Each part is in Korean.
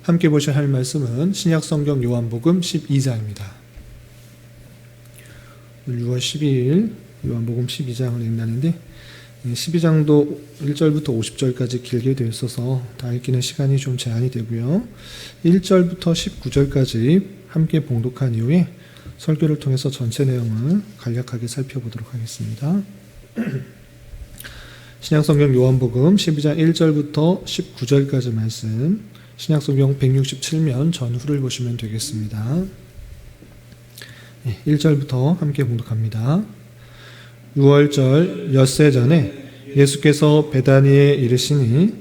함께 보실 할 말씀은 신약성경 요한복음 12장입니다. 6월 12일 요한복음 12장을 읽는다는데 12장도 1절부터 50절까지 길게 되어 있어서 다 읽기는 시간이 좀 제한이 되고요. 1절부터 19절까지 함께 봉독한 이후에 설교를 통해서 전체 내용을 간략하게 살펴보도록 하겠습니다. 신약성경 요한복음 12장 1절부터 19절까지 말씀, 신약성경 167면 전후를 보시면 되겠습니다. 1절부터 함께 봉독합니다. 6월절 엿새 전에 예수께서 베다니에 이르시니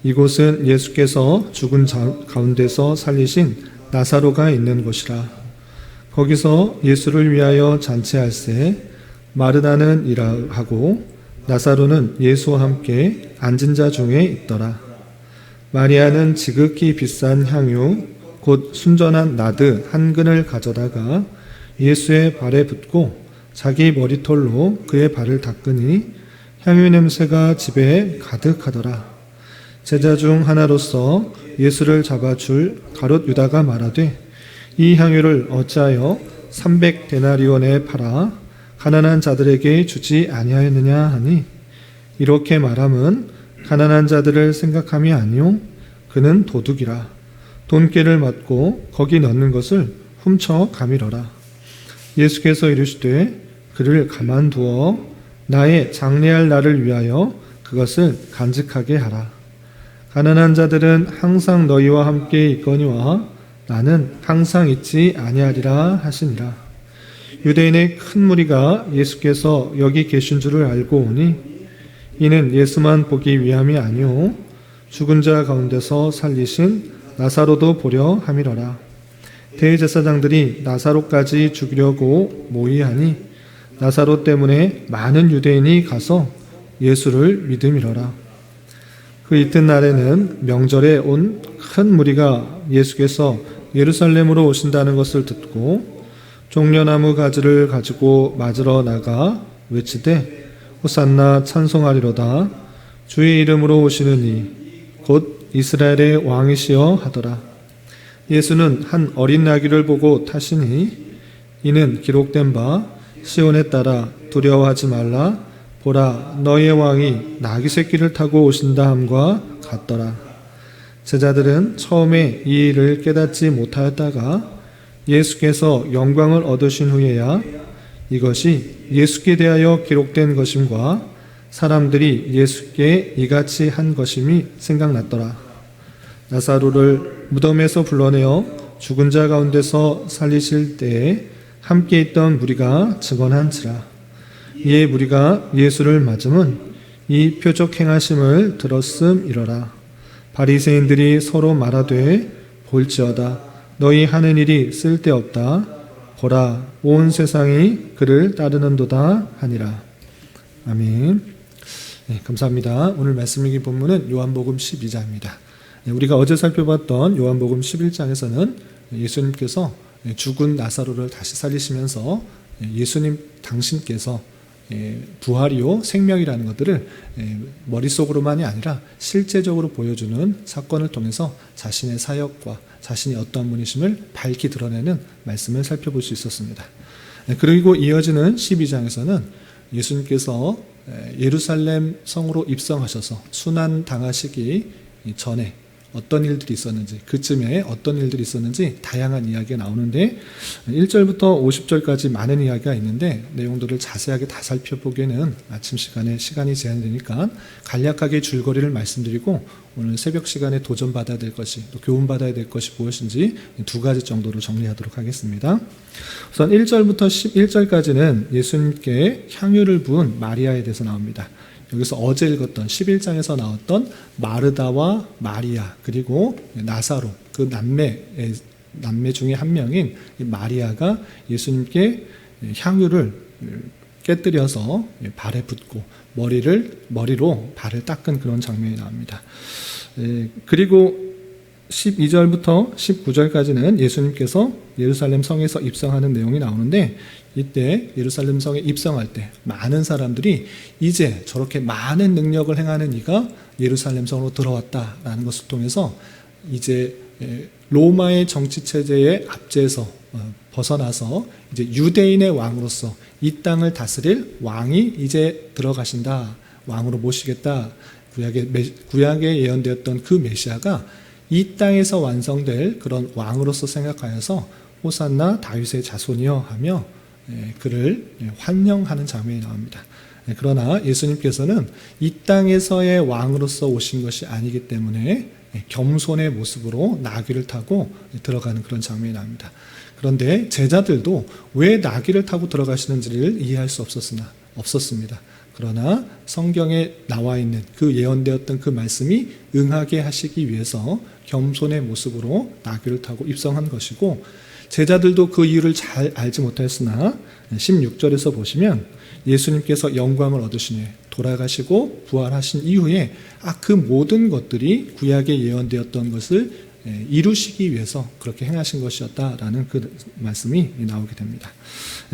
이곳은 예수께서 죽은 가운데서 살리신 나사로가 있는 곳이라. 거기서 예수를 위하여 잔치할세 마르다는 일하고 나사로는 예수와 함께 앉은 자 중에 있더라. 마리아는 지극히 비싼 향유 곧 순전한 나드 한 근을 가져다가 예수의 발에 붓고 자기 머리털로 그의 발을 닦으니 향유 냄새가 집에 가득하더라. 제자 중 하나로서 예수를 잡아줄 가롯 유다가 말하되 이 향유를 어찌하여 300데나리온에 팔아 가난한 자들에게 주지 아니하였느냐 하니 이렇게 말함은 가난한 자들을 생각함이 아니요 그는 도둑이라. 돈깨를 맞고 거기 넣는 것을 훔쳐 가밀어라. 예수께서 이르시되 그를 가만두어 나의 장례할 날을 위하여 그것을 간직하게 하라. 가난한 자들은 항상 너희와 함께 있거니와 나는 항상 있지 아니하리라 하시니라. 유대인의 큰 무리가 예수께서 여기 계신 줄을 알고 오니 이는 예수만 보기 위함이 아니오 죽은 자 가운데서 살리신 나사로도 보려 함이러라. 대제사장들이 나사로까지 죽이려고 모의하니 나사로 때문에 많은 유대인이 가서 예수를 믿음이러라. 그 이튿날에는 명절에 온 큰 무리가 예수께서 예루살렘으로 오신다는 것을 듣고 종려나무 가지를 가지고 맞으러 나가 외치되 호산나 찬송하리로다. 주의 이름으로 오시는 이 곧 이스라엘의 왕이시여 하더라. 예수는 한 어린 나귀를 보고 타시니 이는 기록된 바 시온에 따라 두려워하지 말라 보라 너희의 왕이 나귀 새끼를 타고 오신다 함과 같더라. 제자들은 처음에 이 일을 깨닫지 못하였다가 예수께서 영광을 얻으신 후에야 이것이 예수께 대하여 기록된 것임과 사람들이 예수께 이같이 한 것임이 생각났더라. 나사로를 무덤에서 불러내어 죽은 자 가운데서 살리실 때에 함께 있던 무리가 증언한지라. 이에 무리가 예수를 맞음은 이 표적 행하심을 들었음이러라. 바리새인들이 서로 말하되 볼지어다 너희 하는 일이 쓸데없다. 보라 온 세상이 그를 따르는도다 하니라. 아멘. 네, 감사합니다. 오늘 말씀 읽은 본문은 요한복음 12장입니다. 우리가 어제 살펴봤던 요한복음 11장에서는 예수님께서 죽은 나사로를 다시 살리시면서 예수님 당신께서 부활이요 생명이라는 것들을 머릿속으로만이 아니라 실제적으로 보여주는 사건을 통해서 자신의 사역과 자신이 어떠한 분이심을 밝히 드러내는 말씀을 살펴볼 수 있었습니다. 그리고 이어지는 12장에서는 예수님께서 예루살렘 성으로 입성하셔서 순환 당하시기 전에 어떤 일들이 있었는지, 그쯤에 어떤 일들이 있었는지 다양한 이야기가 나오는데 1절부터 50절까지 많은 이야기가 있는데 내용들을 자세하게 다 살펴보기에는 아침 시간에 시간이 제한되니까 간략하게 줄거리를 말씀드리고 오늘 새벽 시간에 도전받아야 될 것이, 또 교훈받아야 될 것이 무엇인지 두 가지 정도로 정리하도록 하겠습니다. 우선 1절부터 11절까지는 예수님께 향유를 부은 마리아에 대해서 나옵니다. 여기서 어제 읽었던 11장에서 나왔던 마르다와 마리아 그리고 나사로 그 남매 중에 한 명인 마리아가 예수님께 향유를 깨뜨려서 발에 붓고 머리로 발을 닦은 그런 장면이 나옵니다. 그리고 12절부터 19절까지는 예수님께서 예루살렘 성에서 입성하는 내용이 나오는데 이때 예루살렘 성에 입성할 때 많은 사람들이 이제 저렇게 많은 능력을 행하는 이가 예루살렘 성으로 들어왔다라는 것을 통해서 이제 로마의 정치 체제의 압제에서 벗어나서 이제 유대인의 왕으로서 이 땅을 다스릴 왕이 이제 들어가신다. 왕으로 모시겠다. 구약에 예언되었던 그 메시아가 이 땅에서 완성될 그런 왕으로서 생각하여서 호산나 다윗의 자손이여 하며 그를 환영하는 장면이 나옵니다. 그러나 예수님께서는 이 땅에서의 왕으로서 오신 것이 아니기 때문에 겸손의 모습으로 나귀를 타고 들어가는 그런 장면이 나옵니다. 그런데 제자들도 왜 나귀를 타고 들어가시는지를 이해할 수 없었습니다. 그러나 성경에 나와 있는 그 예언되었던 그 말씀이 응하게 하시기 위해서 겸손의 모습으로 나귀를 타고 입성한 것이고, 제자들도 그 이유를 잘 알지 못하였으나 16절에서 보시면 예수님께서 영광을 얻으시니 돌아가시고 부활하신 이후에 그 모든 것들이 구약에 예언되었던 것을 이루시기 위해서 그렇게 행하신 것이었다라는 그 말씀이 나오게 됩니다.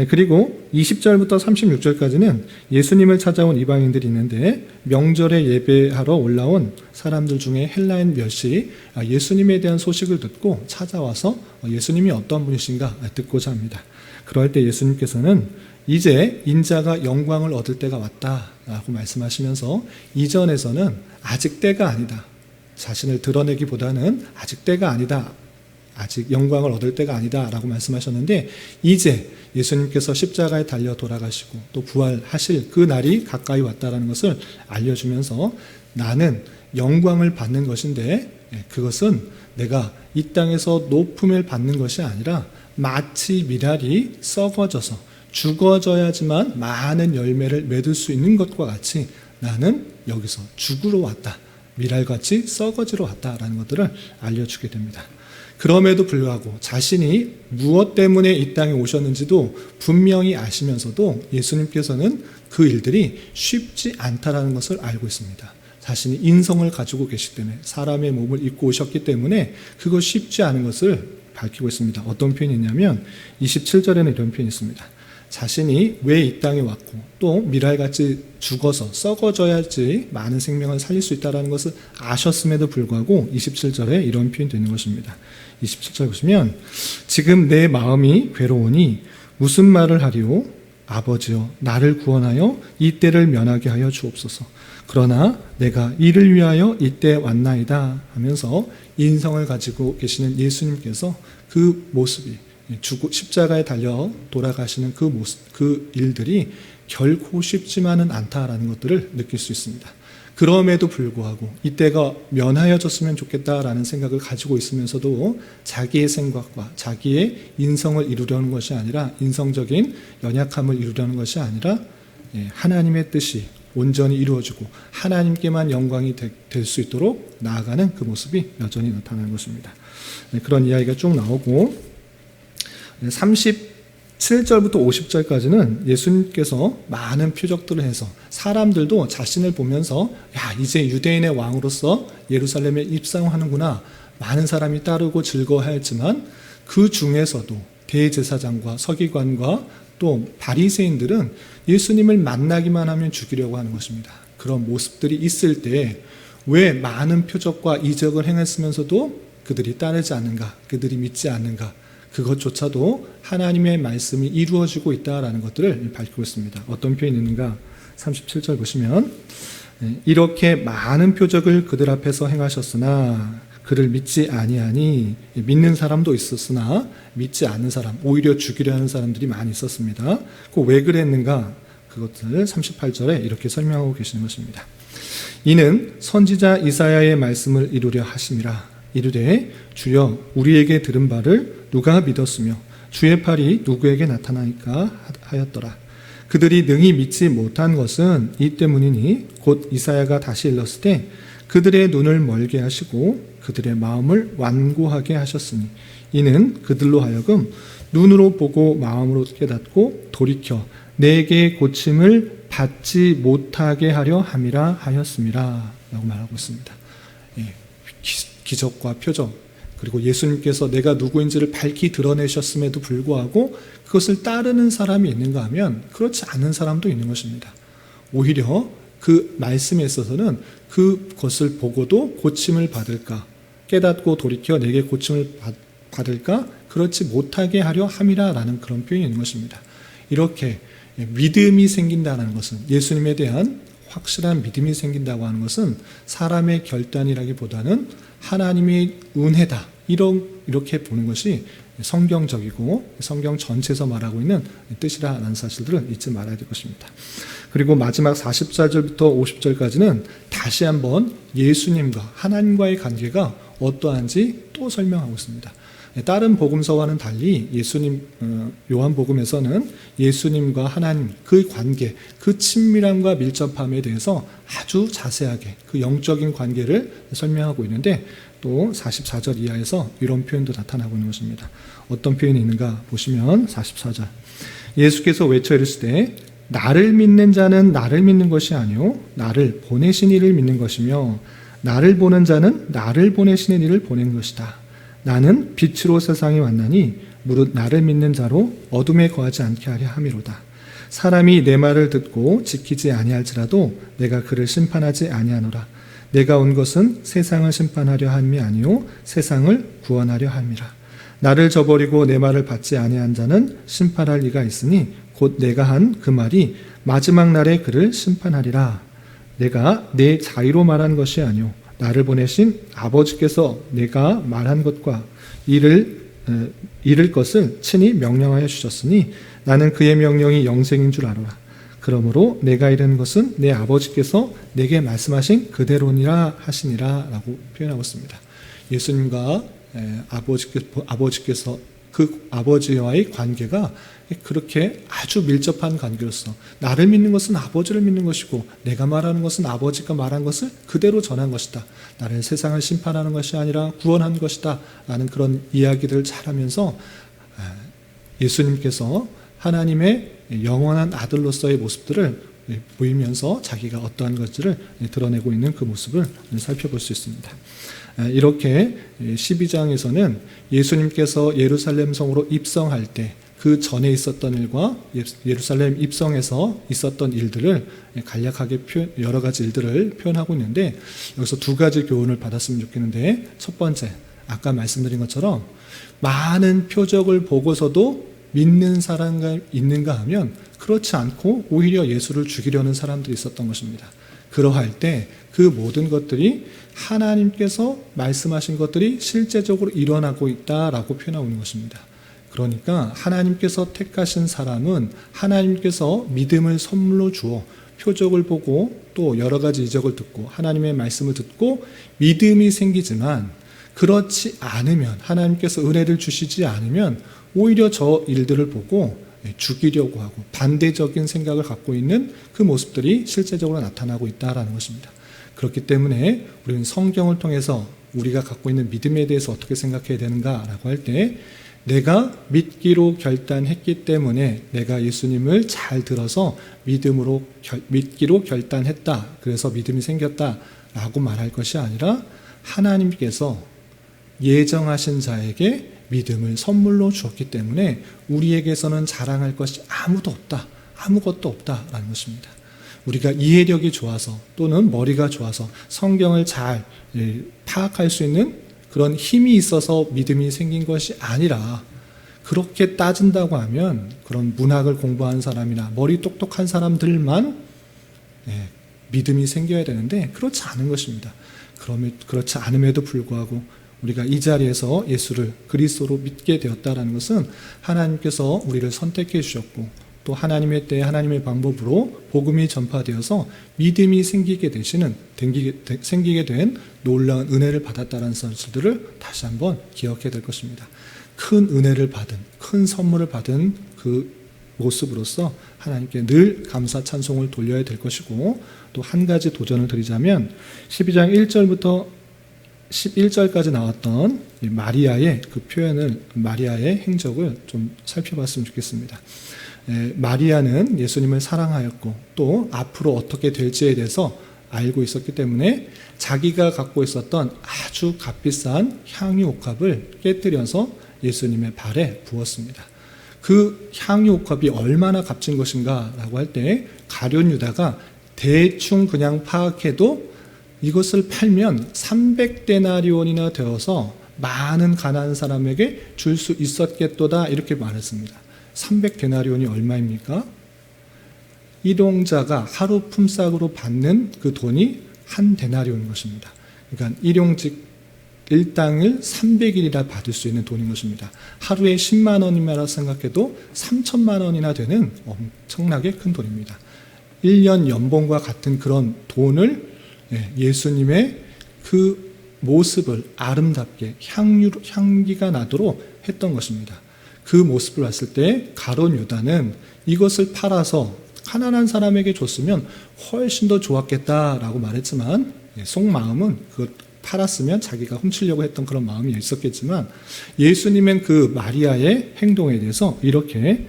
그리고 20절부터 36절까지는 예수님을 찾아온 이방인들이 있는데, 명절에 예배하러 올라온 사람들 중에 헬라인 몇이 예수님에 대한 소식을 듣고 찾아와서 예수님이 어떤 분이신가 듣고자 합니다. 그럴 때 예수님께서는 이제 인자가 영광을 얻을 때가 왔다라고 말씀하시면서, 이전에서는 아직 때가 아니다, 자신을 드러내기보다는 아직 때가 아니다, 아직 영광을 얻을 때가 아니다 라고 말씀하셨는데, 이제 예수님께서 십자가에 달려 돌아가시고 또 부활하실 그 날이 가까이 왔다라는 것을 알려주면서, 나는 영광을 받는 것인데 그것은 내가 이 땅에서 높음을 받는 것이 아니라 마치 미랄이 썩어져서 죽어져야지만 많은 열매를 맺을 수 있는 것과 같이 나는 여기서 죽으러 왔다, 미랄같이 썩어지러 왔다라는 것들을 알려주게 됩니다. 그럼에도 불구하고 자신이 무엇 때문에 이 땅에 오셨는지도 분명히 아시면서도 예수님께서는 그 일들이 쉽지 않다라는 것을 알고 있습니다. 자신이 인성을 가지고 계시기 때문에, 사람의 몸을 입고 오셨기 때문에 그거 쉽지 않은 것을 밝히고 있습니다. 어떤 표현이 있냐면 27절에는 이런 표현이 있습니다. 자신이 왜 이 땅에 왔고 또 미랄같이 죽어서 썩어져야지 많은 생명을 살릴 수 있다는 것을 아셨음에도 불구하고 27절에 이런 표현이 되는 것입니다. 27절 보시면, 지금 내 마음이 괴로우니 무슨 말을 하리오? 아버지여, 나를 구원하여 이 때를 면하게 하여 주옵소서. 그러나 내가 이를 위하여 이때 왔나이다 하면서 인성을 가지고 계시는 예수님께서 그 모습이, 십자가에 달려 돌아가시는 그 모습, 그 일들이 결코 쉽지만은 않다라는 것들을 느낄 수 있습니다. 그럼에도 불구하고 이때가 면하여졌으면 좋겠다라는 생각을 가지고 있으면서도 자기의 생각과 자기의 인성을 이루려는 것이 아니라, 인성적인 연약함을 이루려는 것이 아니라 하나님의 뜻이 온전히 이루어지고 하나님께만 영광이 될 수 있도록 나아가는 그 모습이 여전히 나타나는 것입니다. 그런 이야기가 쭉 나오고, 37절부터 50절까지는 예수님께서 많은 표적들을 해서 사람들도 자신을 보면서 이제 유대인의 왕으로서 예루살렘에 입성하는구나, 많은 사람이 따르고 즐거워하였지만 그 중에서도 대제사장과 서기관과 또 바리새인들은 예수님을 만나기만 하면 죽이려고 하는 것입니다. 그런 모습들이 있을 때 왜 많은 표적과 이적을 행했으면서도 그들이 따르지 않는가, 그들이 믿지 않는가, 그것조차도 하나님의 말씀이 이루어지고 있다라는 것들을 밝히고 있습니다. 어떤 표현이 있는가? 37절 보시면, 이렇게 많은 표적을 그들 앞에서 행하셨으나 그를 믿지 아니하니, 믿는 사람도 있었으나 믿지 않는 사람, 오히려 죽이려 하는 사람들이 많이 있었습니다. 왜 그랬는가? 그것을 38절에 이렇게 설명하고 계시는 것입니다. 이는 선지자 이사야의 말씀을 이루려 하심이라. 이르되 주여, 우리에게 들은 바를 누가 믿었으며 주의 팔이 누구에게 나타나니까 하였더라. 그들이 능히 믿지 못한 것은 이 때문이니 곧 이사야가 다시 일렀을 때 그들의 눈을 멀게 하시고 그들의 마음을 완고하게 하셨으니, 이는 그들로 하여금 눈으로 보고 마음으로 깨닫고 돌이켜 내게 고침을 받지 못하게 하려 함이라 하였음이라 라고 말하고 있습니다. 기적과 표적, 그리고 예수님께서 내가 누구인지를 밝히 드러내셨음에도 불구하고 그것을 따르는 사람이 있는가 하면 그렇지 않은 사람도 있는 것입니다. 오히려 그 말씀에 있어서는 그것을 보고도 고침을 받을까, 깨닫고 돌이켜 내게 고침을 받을까? 그렇지 못하게 하려 함이라 라는 그런 표현이 있는 것입니다. 이렇게 믿음이 생긴다는 것은, 예수님에 대한 확실한 믿음이 생긴다고 하는 것은 사람의 결단이라기보다는 하나님의 은혜다, 이렇게 보는 것이 성경적이고 성경 전체에서 말하고 있는 뜻이라는 사실들을 잊지 말아야 될 것입니다. 그리고 마지막 44절부터 50절까지는 다시 한번 예수님과 하나님과의 관계가 어떠한지 또 설명하고 있습니다. 다른 복음서와는 달리 요한복음에서는 예수님과 하나님 그 관계, 그 친밀함과 밀접함에 대해서 아주 자세하게 그 영적인 관계를 설명하고 있는데, 또 44절 이하에서 이런 표현도 나타나고 있는 것입니다. 어떤 표현이 있는가 보시면 44절, 예수께서 외쳐 이르시되 나를 믿는 자는 나를 믿는 것이 아니요 나를 보내신 이를 믿는 것이며 나를 보는 자는 나를 보내시는 이를 보낸 것이다. 나는 빛으로 세상에 왔나니 무릇 나를 믿는 자로 어둠에 거하지 않게 하려 함이로다. 사람이 내 말을 듣고 지키지 아니할지라도 내가 그를 심판하지 아니하노라. 내가 온 것은 세상을 심판하려 함이 아니요 세상을 구원하려 함이라. 나를 저버리고 내 말을 받지 아니한 자는 심판할 이가 있으니 곧 내가 한 그 말이 마지막 날에 그를 심판하리라. 내가 내 자의로 말한 것이 아니요 나를 보내신 아버지께서 내가 말한 것과 이를 것을 친히 명령하여 주셨으니 나는 그의 명령이 영생인 줄 알아라. 그러므로 내가 이르는 것은 내 아버지께서 내게 말씀하신 그대로니라 하시니라 라고 표현하고 있습니다. 예수님과 아버지께서 그 아버지와의 관계가 그렇게 아주 밀접한 관계로서 나를 믿는 것은 아버지를 믿는 것이고 내가 말하는 것은 아버지가 말한 것을 그대로 전한 것이다. 나를 세상을 심판하는 것이 아니라 구원한 것이다 라는 그런 이야기들을 잘하면서 예수님께서 하나님의 영원한 아들로서의 모습들을 보이면서 자기가 어떠한 것들을 드러내고 있는 그 모습을 살펴볼 수 있습니다. 이렇게 12장에서는 예수님께서 예루살렘 성으로 입성할 때 그 전에 있었던 일과 예루살렘 입성에서 있었던 일들을 간략하게 여러 가지 일들을 표현하고 있는데, 여기서 두 가지 교훈을 받았으면 좋겠는데, 첫 번째, 아까 말씀드린 것처럼 많은 표적을 보고서도 믿는 사람이 있는가 하면 그렇지 않고 오히려 예수를 죽이려는 사람들이 있었던 것입니다. 그러할 때 그 모든 것들이 하나님께서 말씀하신 것들이 실제적으로 일어나고 있다라고 표현하고 있는 것입니다. 그러니까 하나님께서 택하신 사람은 하나님께서 믿음을 선물로 주어 표적을 보고 또 여러 가지 이적을 듣고 하나님의 말씀을 듣고 믿음이 생기지만, 그렇지 않으면, 하나님께서 은혜를 주시지 않으면 오히려 저 일들을 보고 죽이려고 하고 반대적인 생각을 갖고 있는 그 모습들이 실제적으로 나타나고 있다는 것입니다. 그렇기 때문에 우리는 성경을 통해서 우리가 갖고 있는 믿음에 대해서 어떻게 생각해야 되는가라고 할 때, 내가 믿기로 결단했기 때문에 내가 예수님을 잘 들어서 믿기로 결단했다, 그래서 믿음이 생겼다라고 말할 것이 아니라 하나님께서 예정하신 자에게 믿음을 선물로 주었기 때문에 우리에게서는 자랑할 것이 아무것도 없다라는 것입니다. 우리가 이해력이 좋아서 또는 머리가 좋아서 성경을 잘 파악할 수 있는 그런 힘이 있어서 믿음이 생긴 것이 아니라, 그렇게 따진다고 하면 그런 문학을 공부한 사람이나 머리 똑똑한 사람들만 믿음이 생겨야 되는데 그렇지 않은 것입니다. 그렇지 않음에도 불구하고 우리가 이 자리에서 예수를 그리스도로 믿게 되었다는 것은 하나님께서 우리를 선택해 주셨고, 또 하나님의 때에 하나님의 방법으로 복음이 전파되어서 믿음이 생기게 된 놀라운 은혜를 받았다는 사실들을 다시 한번 기억해야 될 것입니다. 큰 은혜를 받은, 큰 선물을 받은 그 모습으로서 하나님께 늘 감사 찬송을 돌려야 될 것이고, 또 한 가지 도전을 드리자면 12장 1절부터 11절까지 나왔던 마리아의 그 표현을, 마리아의 행적을 좀 살펴봤으면 좋겠습니다. 마리아는 예수님을 사랑하였고 또 앞으로 어떻게 될지에 대해서 알고 있었기 때문에 자기가 갖고 있었던 아주 값비싼 향유 옥합을 깨뜨려서 예수님의 발에 부었습니다. 그 향유 옥합이 얼마나 값진 것인가 라고 할 때 가룟 유다가 대충 그냥 파악해도 이것을 팔면 300데나리온이나 되어서 많은 가난한 사람에게 줄 수 있었겠도다 이렇게 말했습니다. 300데나리온이 얼마입니까? 일용자가 하루 품삯으로 받는 그 돈이 한 데나리온인 것입니다. 그러니까 일용직 일당을 300일이나 받을 수 있는 돈인 것입니다. 하루에 10만 원이라 생각해도 3천만 원이나 되는 엄청나게 큰 돈입니다. 1년 연봉과 같은 그런 돈을 예수님의 그 모습을 아름답게 향기가 나도록 했던 것입니다. 그 모습을 봤을 때 가룟 유다는 이것을 팔아서 가난한 사람에게 줬으면 훨씬 더 좋았겠다라고 말했지만 속마음은 그 팔았으면 자기가 훔치려고 했던 그런 마음이 있었겠지만 예수님은 그 마리아의 행동에 대해서 이렇게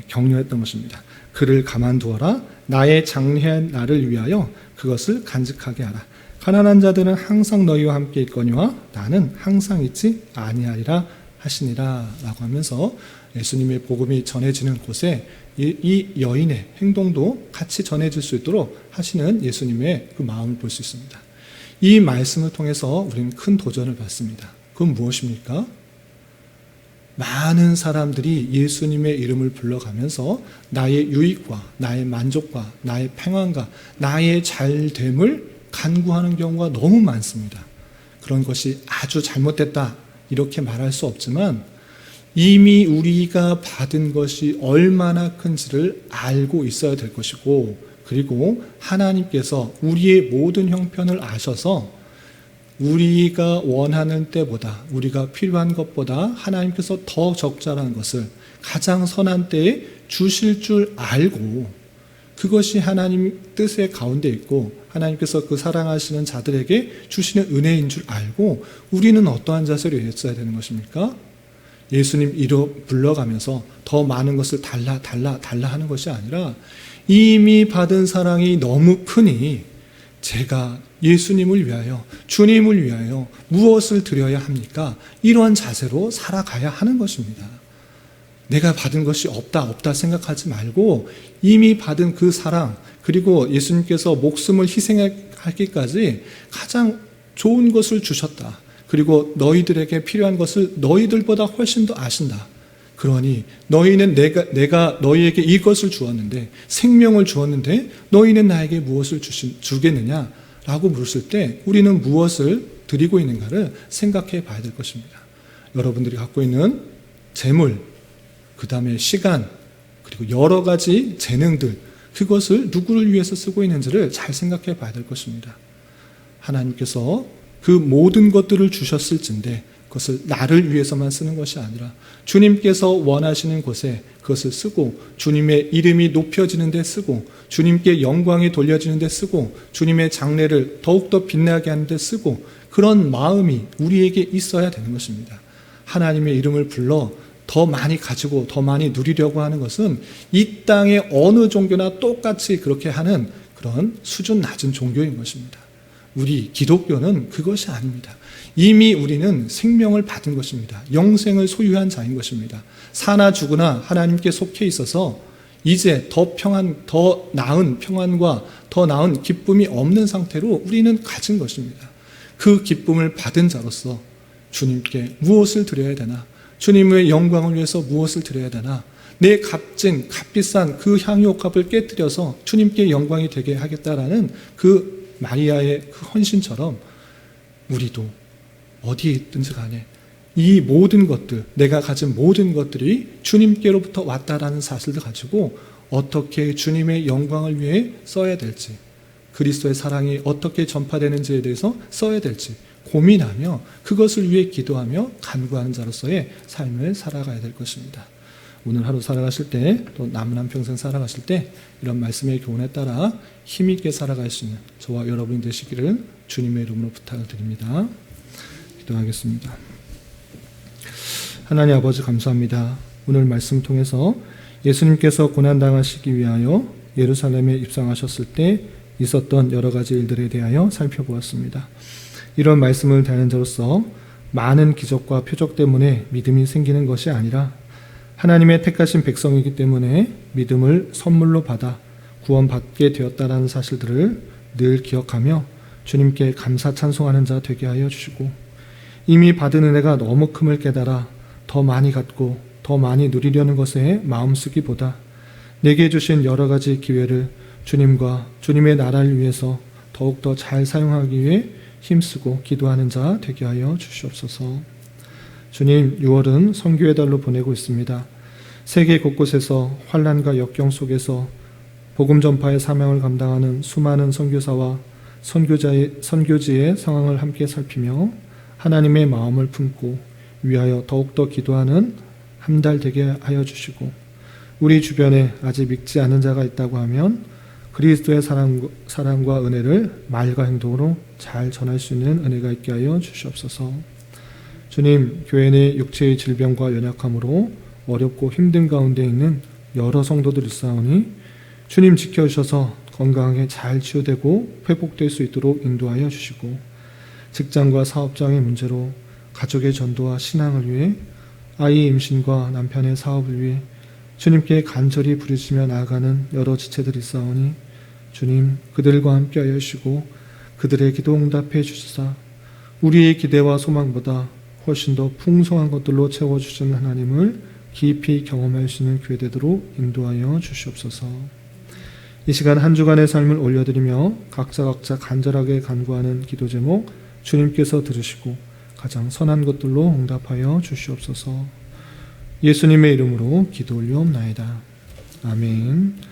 격려했던 것입니다. 그를 가만두어라. 나의 장래한 나를 위하여 그것을 간직하게 하라. 가난한 자들은 항상 너희와 함께 있거니와 나는 항상 있지 아니하리라 하시니라 라고 하면서 예수님의 복음이 전해지는 곳에 이 여인의 행동도 같이 전해질 수 있도록 하시는 예수님의 그 마음을 볼 수 있습니다. 이 말씀을 통해서 우리는 큰 도전을 받습니다. 그건 무엇입니까? 많은 사람들이 예수님의 이름을 불러가면서 나의 유익과 나의 만족과 나의 평안과 나의 잘됨을 간구하는 경우가 너무 많습니다. 그런 것이 아주 잘못됐다 이렇게 말할 수 없지만 이미 우리가 받은 것이 얼마나 큰지를 알고 있어야 될 것이고 그리고 하나님께서 우리의 모든 형편을 아셔서 우리가 원하는 때보다 우리가 필요한 것보다 하나님께서 더 적절한 것을 가장 선한 때에 주실 줄 알고 그것이 하나님 뜻의 가운데 있고 하나님께서 그 사랑하시는 자들에게 주시는 은혜인 줄 알고 우리는 어떠한 자세로 있어야 되는 것입니까? 예수님 이름 불러가면서 더 많은 것을 달라 하는 것이 아니라 이미 받은 사랑이 너무 크니 제가 예수님을 위하여 주님을 위하여 무엇을 드려야 합니까? 이러한 자세로 살아가야 하는 것입니다. 내가 받은 것이 없다 생각하지 말고 이미 받은 그 사랑 그리고 예수님께서 목숨을 희생하기까지 가장 좋은 것을 주셨다. 그리고 너희들에게 필요한 것을 너희들보다 훨씬 더 아신다. 그러니 너희는 내가 너희에게 이것을 주었는데 생명을 주었는데 너희는 나에게 무엇을 주겠느냐? 라고 물었을 때 우리는 무엇을 드리고 있는가를 생각해 봐야 될 것입니다. 여러분들이 갖고 있는 재물, 그 다음에 시간, 그리고 여러 가지 재능들 그것을 누구를 위해서 쓰고 있는지를 잘 생각해 봐야 될 것입니다. 하나님께서 그 모든 것들을 주셨을진데 그것을 나를 위해서만 쓰는 것이 아니라 주님께서 원하시는 곳에 그것을 쓰고 주님의 이름이 높여지는 데 쓰고 주님께 영광이 돌려지는 데 쓰고 주님의 장래를 더욱더 빛나게 하는 데 쓰고 그런 마음이 우리에게 있어야 되는 것입니다. 하나님의 이름을 불러 더 많이 가지고 더 많이 누리려고 하는 것은 이 땅의 어느 종교나 똑같이 그렇게 하는 그런 수준 낮은 종교인 것입니다. 우리 기독교는 그것이 아닙니다. 이미 우리는 생명을 받은 것입니다. 영생을 소유한 자인 것입니다. 사나 죽으나 하나님께 속해 있어서 이제 더 나은 평안과 더 나은 기쁨이 없는 상태로 우리는 가진 것입니다. 그 기쁨을 받은 자로서 주님께 무엇을 드려야 되나? 주님의 영광을 위해서 무엇을 드려야 되나? 내 값비싼 그 향유옥합을 깨뜨려서 주님께 영광이 되게 하겠다라는 그 마리아의 그 헌신처럼 우리도 어디에 있든지 간에 이 모든 것들, 내가 가진 모든 것들이 주님께로부터 왔다라는 사실을 가지고 어떻게 주님의 영광을 위해 써야 될지, 그리스도의 사랑이 어떻게 전파되는지에 대해서 써야 될지 고민하며 그것을 위해 기도하며 간구하는 자로서의 삶을 살아가야 될 것입니다. 오늘 하루 살아가실 때, 또 남은 한평생 살아가실 때 이런 말씀의 교훈에 따라 힘있게 살아갈 수 있는 저와 여러분이 되시기를 주님의 이름으로 부탁을 드립니다. 기도하겠습니다. 하나님 아버지 감사합니다. 오늘 말씀 통해서 예수님께서 고난당하시기 위하여 예루살렘에 입성하셨을 때 있었던 여러 가지 일들에 대하여 살펴보았습니다. 이런 말씀을 다하는 자로서 많은 기적과 표적 때문에 믿음이 생기는 것이 아니라 하나님의 택하신 백성이기 때문에 믿음을 선물로 받아 구원받게 되었다는 사실들을 늘 기억하며 주님께 감사 찬송하는 자 되게 하여 주시고, 이미 받은 은혜가 너무 큼을 깨달아 더 많이 갖고 더 많이 누리려는 것에 마음 쓰기보다 내게 주신 여러 가지 기회를 주님과 주님의 나라를 위해서 더욱더 잘 사용하기 위해 힘쓰고 기도하는 자 되게 하여 주시옵소서. 주님, 6월은 선교의 달로 보내고 있습니다. 세계 곳곳에서 환난과 역경 속에서 복음 전파의 사명을 감당하는 수많은 선교사와 선교지의 상황을 함께 살피며 하나님의 마음을 품고 위하여 더욱더 기도하는 한 달 되게 하여 주시고, 우리 주변에 아직 믿지 않은 자가 있다고 하면 그리스도의 사랑과 은혜를 말과 행동으로 잘 전할 수 있는 은혜가 있게 하여 주시옵소서. 주님, 교회 내 육체의 질병과 연약함으로 어렵고 힘든 가운데 있는 여러 성도들 있사오니 주님 지켜주셔서 건강하게 잘 치유되고 회복될 수 있도록 인도하여 주시고, 직장과 사업장의 문제로 가족의 전도와 신앙을 위해 아이의 임신과 남편의 사업을 위해 주님께 간절히 부르짖으며 나아가는 여러 지체들이 있사오니 주님, 그들과 함께하여 주시고 그들의 기도 응답해 주시사 우리의 기대와 소망보다 훨씬 더 풍성한 것들로 채워주시는 하나님을 깊이 경험할 수 있는 교회 되도록 인도하여 주시옵소서. 이 시간 한 주간의 삶을 올려드리며 각자 간절하게 간구하는 기도 제목 주님께서 들으시고 가장 선한 것들로 응답하여 주시옵소서. 예수님의 이름으로 기도 올려옵나이다. 아멘.